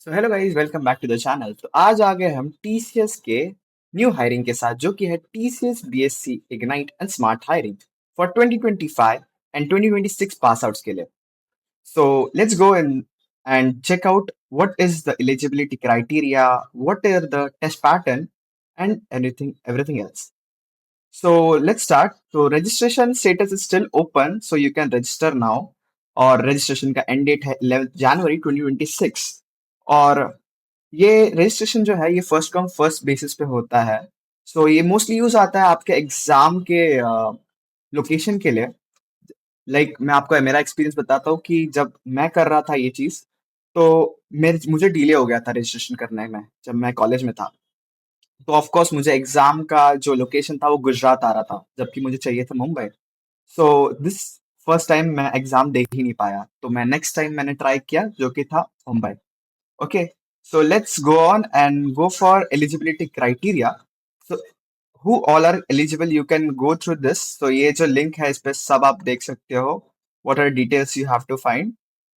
So hello guys, welcome back to the channel. तो आज आ गए हम टीसीएस के न्यू हायरिंग के साथ, जो कि है TCS BSc ignite and smart hiring for 2025 and 2026 pass outs के लिए। So let's go in and check out what is the eligibility criteria, what are the test pattern and everything else. So let's start. So registration status is still open, so you can register now. और registration का end date है 11 जनवरी 2026. और ये registration जो है ये first come first basis पे होता है. सो ये मोस्टली यूज आता है आपके एग्जाम के लोकेशन के लिए. मैं आपको मेरा एक्सपीरियंस बताता हूँ कि जब मैं कर रहा था ये चीज, तो मुझे डिले हो गया था रजिस्ट्रेशन करने में जब मैं कॉलेज में था. तो ऑफ कोर्स मुझे एग्जाम का जो लोकेशन था वो गुजरात आ रहा था, जबकि मुझे चाहिए था Mumbai. So this first time मैं एग्जाम दे ही नहीं पाया, तो मैं नेक्स्ट टाइम मैंने ट्राई किया जो कि था Mumbai. Okay, so let's go on and go for eligibility criteria. So who all are eligible? You can go through this. So ये जो link है इस पे सब आप देख सकते हो. What are details you have to find?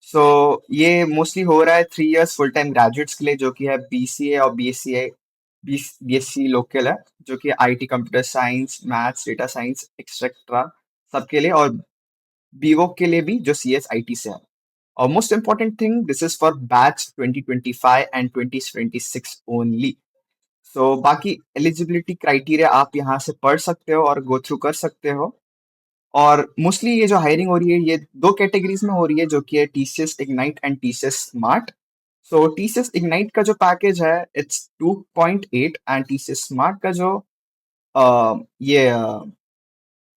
So ये mostly हो रहा है 3 years full time graduates के लिए, जो कि है BCA और BSCA BSc लोकल है, जो कि IT computer science maths data science etcetera सबके लिए, और बीवोक के लिए भी जो CS IT से है. और most important thing, this is for batch 2025 and 2026 only. So बाकी एलिजिबिलिटी क्राइटेरिया आप यहाँ से पढ़ सकते हो और गो थ्रू कर सकते हो. और मोस्टली ये जो हायरिंग हो रही है ये दो कैटेगरीज में हो रही है, जो कि है TCS ignite and TCS smart. So TCS ignite का जो पैकेज है इट्स 2.8 एंड टीसीएस स्मार्ट का जो ये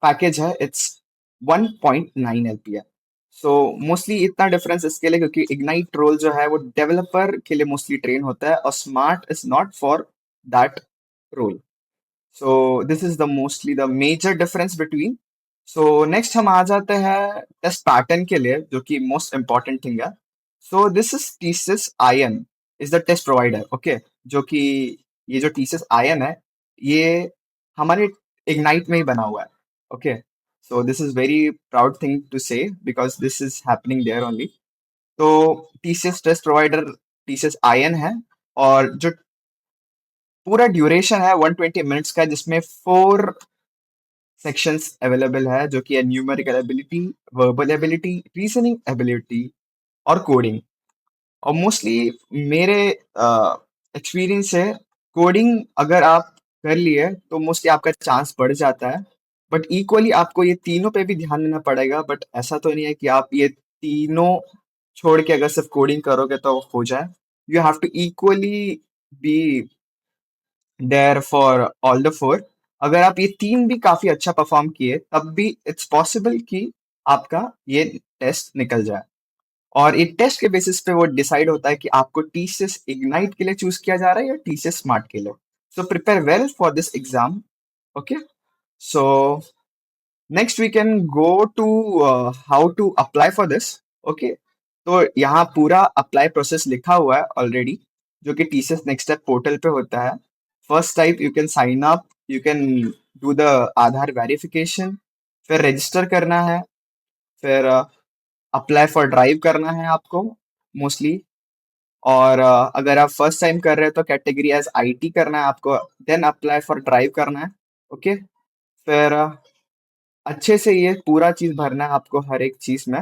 पैकेज है इट्स 1.9 LPA. सो मोस्टली इतना डिफरेंस इसके लिए क्योंकि इग्नाइट रोल जो है वो डेवलपर के लिए मोस्टली ट्रेन होता है और smart is not for that role. So this is the mostly the major difference between. So next हम आ जाते हैं टेस्ट पैटर्न के लिए, जो कि मोस्ट इंपॉर्टेंट थिंग है. So this is TCS iON is the test provider. Okay, जो कि ये जो टीसिस आयन है ये हमारे इग्नाइट में ही बना हुआ है. Okay, so this is very proud thing to say because this is happening there only. तो TCS test provider TCS iON है, और जो पूरा ड्यूरेशन है 120 मिनट्स का, जिसमें 4 सेक्शंस अवेलेबल है, जो कि है numerical ability, verbal ability, reasoning ability और कोडिंग. और मोस्टली मेरे एक्सपीरियंस से कोडिंग अगर आप कर लिए तो मोस्टली आपका चांस बढ़ जाता है. बट इक्वली आपको ये तीनों पे भी ध्यान देना पड़ेगा. बट ऐसा तो नहीं है कि आप ये तीनों छोड़ के अगर सिर्फ कोडिंग करोगे तो हो जाए. You have to equally be there for all the four. अगर आप ये तीन भी काफी अच्छा परफॉर्म किए तब भी इट्स पॉसिबल कि आपका ये टेस्ट निकल जाए. और एक टेस्ट के बेसिस पे वो डिसाइड होता है कि आपको टीसीएस इग्नाइट के लिए चूज किया जा रहा है या टीसीएस स्मार्ट के लिए. So prepare well for this exam. Okay, so next we can go to how to apply for this. Okay, तो यहाँ पूरा अप्लाई प्रोसेस लिखा हुआ है ऑलरेडी, जो कि टीसीएस नेक्स्ट स्टेप पोर्टल पे होता है. First type you can sign up, you can do the Aadhaar verification, फिर रजिस्टर करना है, फिर अप्लाई फॉर ड्राइव करना है आपको मोस्टली. और अगर आप फर्स्ट टाइम कर रहे हो तो कैटेगरी एज आईटी करना है आपको, देन अप्लाई फॉर ड्राइव करना है. ओके, फिर अच्छे से ये पूरा चीज भरना है आपको हर एक चीज में,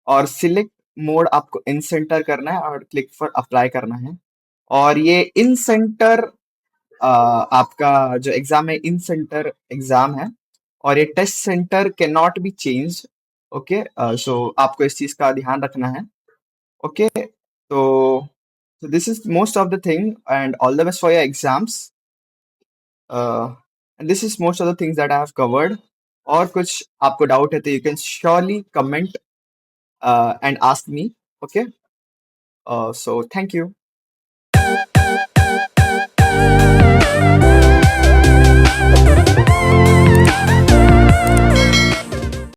और सिलेक्ट मोड आपको इन सेंटर करना है और क्लिक फॉर अप्लाई करना है. और ये इन सेंटर आपका जो एग्जाम है इन सेंटर एग्जाम है, और ये test centre can not be change. Okay, so आपको इस चीज का ध्यान रखना है. Okay, so this is most of the thing, and all the best for your exams. And this is most of the things that I have covered. और कुछ आपको डाउट है तो you can surely comment and ask me. Okay, so thank you.